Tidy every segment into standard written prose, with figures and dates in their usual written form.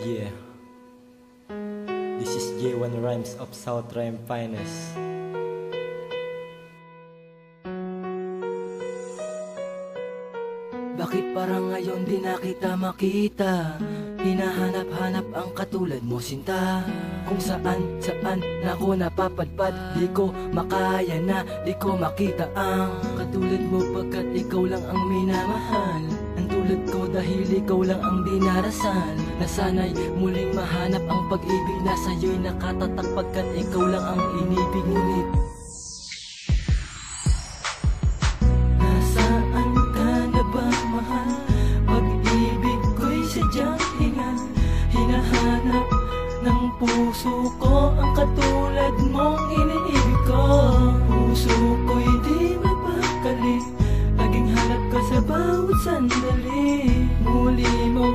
Yeah, this is J1 Rhymes of South Rhyme Finest. Bakit parang ngayon di na kita makita? Hinahanap-hanap ang katulad mo, sinta. Kung saan na ako napapadpad, di ko makaya na, di ko makita ang katulad mo, pagkat ikaw lang ang minamahal. Ang tulad ko dahil ikaw lang ang dinarasal. Nasanay muling mahanap ang pag-ibig na sa'yo'y nakatatak, pagkat ikaw lang ang inibig. Ngunit hinahanap ng puso ko ang katulad mong iniibig ko. Puso ko'y di mapakali, laging hanap ka sa bawat sandali. Muli mo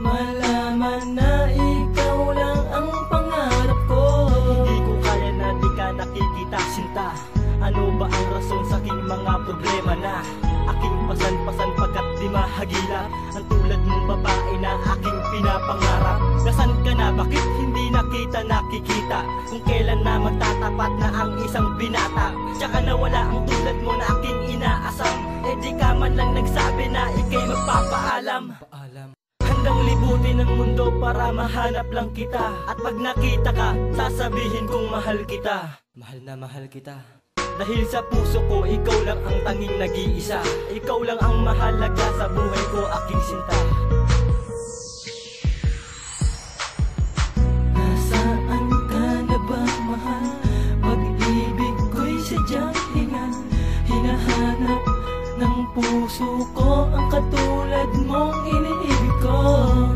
malaman na ikaw lang ang pangarap ko. Hindi ko kaya na di ka nakikita, sinta. Ano ba ang rason sa aking mga problema na aking pasan-pasan pagkat di mahagila? Ang tulad mong babae na aking pinapangarap. Nasaan ka na? Bakit hindi nakita nakikita? Kung kailan na magtatapat na ang isang binata? Tsaka nawala ang tulad mo na aking inaasam. Eh di ka man lang nagsabi na ika'y magpapaalam. Handang libutin ang mundo para mahanap lang kita. At pag nakita ka, sasabihin kong mahal kita. Mahal na mahal kita. Dahil sa puso ko, ikaw lang ang tanging nag-iisa. Ikaw lang ang mahalaga sa buhay ko, aking sinta. Nasaan ka na ba, mahal? Pag-ibig ko'y sadyang hingan. Hinahanap ng puso ko ang katulad mong iniibig ko.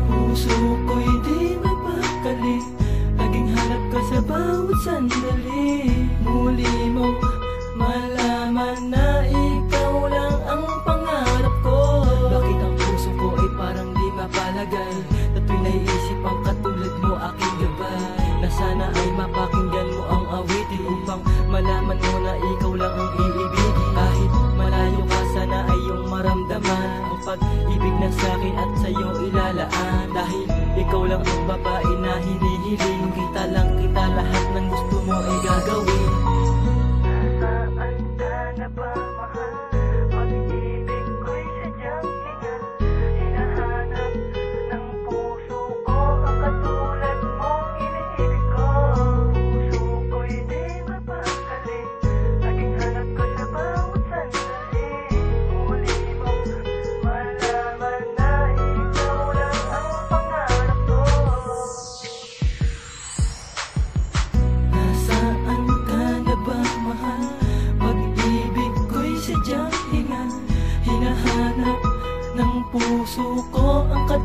Puso ko'y di mapakali, laging hanap ka sa bawat sandali. Muli mo malaman na ikaw lang ang pangarap ko. Bakit ang puso ko ay parang di mapalagay? Na tuwing naiisip ang katulad mo, aking gabay. Na sana ay mapakinggan mo ang awitin, upang malaman mo na ikaw lang ang iibigin. Kahit malayo ka, sana ay iyong maramdaman ang pag-ibig na sa'kin at sa'yo ilalaan. Dahil ikaw lang ang babae na hinihiling. Kita lang kita, lahat ng gusto mo ay gagawin. Hinahanap ng puso ko ang katulad